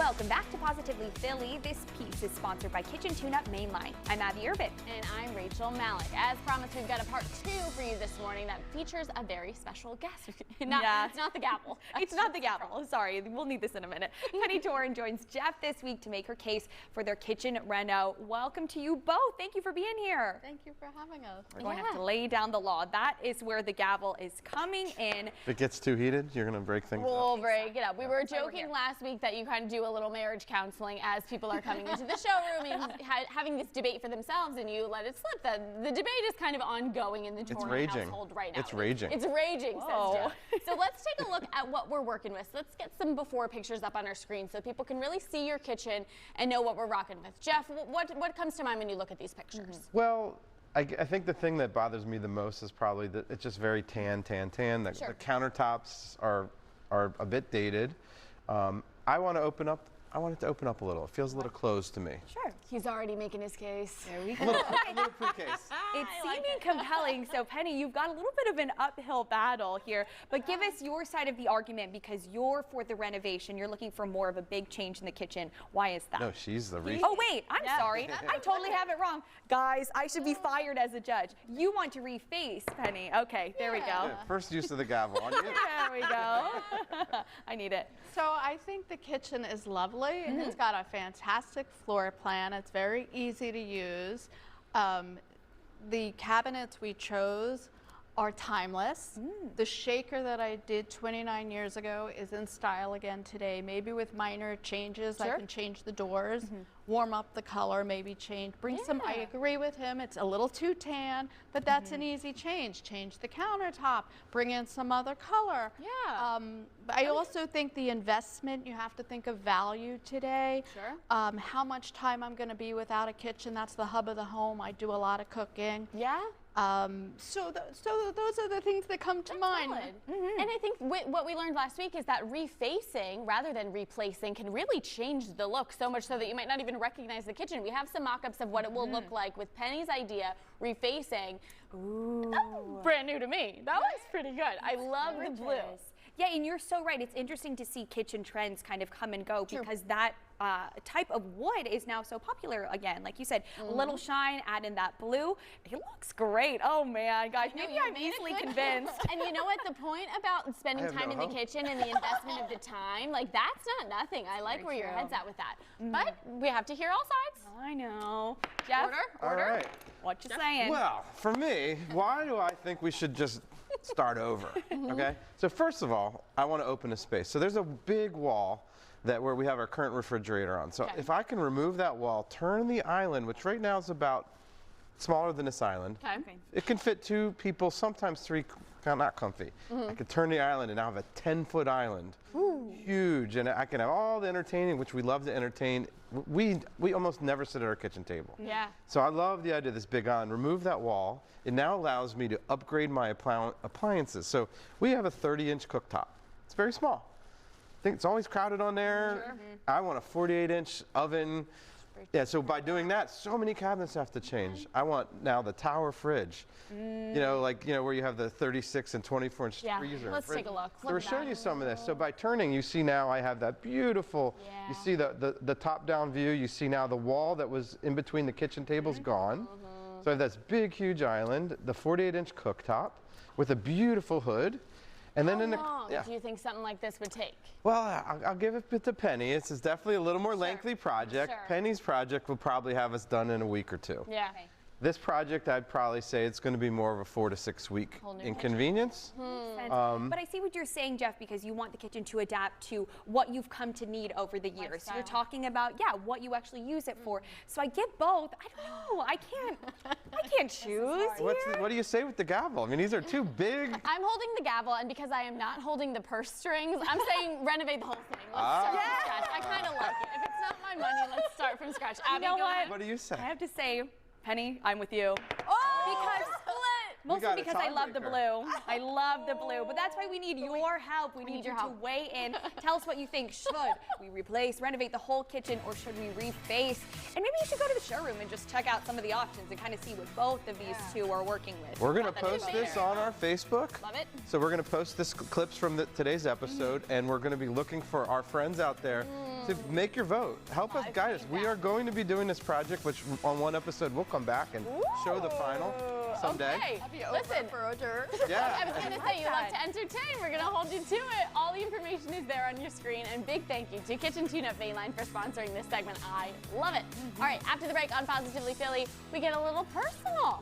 Welcome back to Positively Philly. This piece is sponsored by Kitchen Tune-Up Mainline. I'm Abby Urban. And I'm Rachel Malik. As promised, we've got a part 2 for you this morning that features a very special guest. It's not the gavel. It's not the gavel. Sorry, we'll need this in a minute. Penny Torin joins Jeff this week to make her case for their kitchen reno. Welcome to you both. Thank you for being here. Thank you for having us. We're going to have to lay down the law. That is where the gavel is coming in. If it gets too heated, you're going to break things up. We'll break it up. We were joking last week that you kind of do a little marriage counseling as people are coming into the showroom and having this debate for themselves, and you let it slip. The debate is kind of ongoing in the Torin household right now. It's raging. It's raging, says Jeff. So let's take a look at what we're working with. So let's get some before pictures up on our screen so people can really see your kitchen and know what we're rocking with. Jeff, what comes to mind when you look at these pictures? Well, I think the thing that bothers me the most is probably that it's just very tan. The countertops are a bit dated. I want it to open up a little. It feels a little closed to me. Sure. He's already making his case. There we go. A little pre-case. It's seeming compelling. So Penny, you've got a little bit of an uphill battle here, but give us your side of the argument because you're for the renovation. You're looking for more of a big change in the kitchen. Why is that? No, she's the reface. Oh wait, I'm sorry. I totally have it wrong. Guys, I should be fired as a judge. You want to reface, Penny. Okay, there we go. Yeah, first use of the gavel on you. There we go. I need it. So I think the kitchen is lovely. It's got a fantastic floor plan. It's very easy to use. The cabinets we chose are timeless. The shaker that I did 29 years ago is in style again today. Maybe with minor changes, I can change the doors, warm up the color, maybe bring some, I agree with him, it's a little too tan, but that's an easy change. Change the countertop, bring in some other color. I also think the investment, you have to think of value today. How much time I'm gonna be without a kitchen, that's the hub of the home. I do a lot of cooking. So those are the things that come to mind. And I think what we learned last week is that refacing rather than replacing can really change the look so much so that you might not even recognize the kitchen. We have some mock-ups of what it will look like with Penny's idea, refacing. Ooh. Brand new to me. That was pretty good. I love the blue. Yeah, and you're so right. It's interesting to see kitchen trends kind of come and go because that type of wood is now so popular again. Like you said, a little shine, add in that blue. It looks great. Oh man, guys, maybe I'm easily convinced. And you know what? The point about spending time in the kitchen and the investment of the time, like that's not nothing. I like where your head's at with that. But we have to hear all sides. I know. Jeff, All right. what you saying? Well, for me, why do I think we should just start over? Okay. So first of all, I want to open a space. So there's a big wall where we have our current refrigerator on. So if I can remove that wall, turn the island, which right now is about smaller than this island. It can fit 2 people, sometimes 3, not comfy. I could turn the island and now have a 10-foot island. Huge, and I can have all the entertaining, which we love to entertain. We almost never sit at our kitchen table. So I love the idea of this big island. Remove that wall. It now allows me to upgrade my appliances. So we have a 30-inch cooktop. It's very small. I think it's always crowded on there. I want a 48-inch oven. Yeah, so by doing that, so many cabinets have to change. I want now the tower fridge. You know, where you have the 36 and 24-inch freezer. Let's take a look. So we're showing you some of this. So by turning, you see now I have that beautiful, you see the top-down view. You see now the wall that was in between the kitchen tables gone. So I have this big, huge island, the 48-inch cooktop with a beautiful hood. And then How long do you think something like this would take? Well, I'll give it to Penny. This is definitely a little more lengthy project. Penny's project will probably have us done in a week or 2. This project, I'd probably say it's going to be more of a 4 to 6 week inconvenience. But I see what you're saying, Jeff, because you want the kitchen to adapt to what you've come to need over the years. So you're talking about, what you actually use it for. So I get both. I don't know. I can't choose. What do you say with the gavel? I mean, these are 2 big. I'm holding the gavel, and because I am not holding the purse strings, I'm saying renovate the whole thing. Let's start from scratch. I kind of like it. If it's not my money, let's start from scratch. Abby, you know what? What do you say? I have to say, Penny, I'm with you. Because split. Mostly because I love the blue. I love the blue, but that's why we need your help. We need you to weigh in. Tell us what you think. Should we replace, renovate the whole kitchen, or should we reface? And maybe you should go to the showroom and just check out some of the options and kind of see what both of these two are working with. We're going to post this on our Facebook. Love it. So we're going to post this clips from today's episode, and we're going to be looking for our friends out there to make your vote. Help us, guide us. We are going to be doing this project, which on one episode we'll come back and show the final someday. Okay. Listen, Roger. Yeah. I was going to say, you love to entertain. We're going to hold you to it. All the information is there on your screen. And big thank you to Kitchen Tune-Up Mainline for sponsoring this segment. I love it. All right, after the break on Positively Philly, we get a little personal.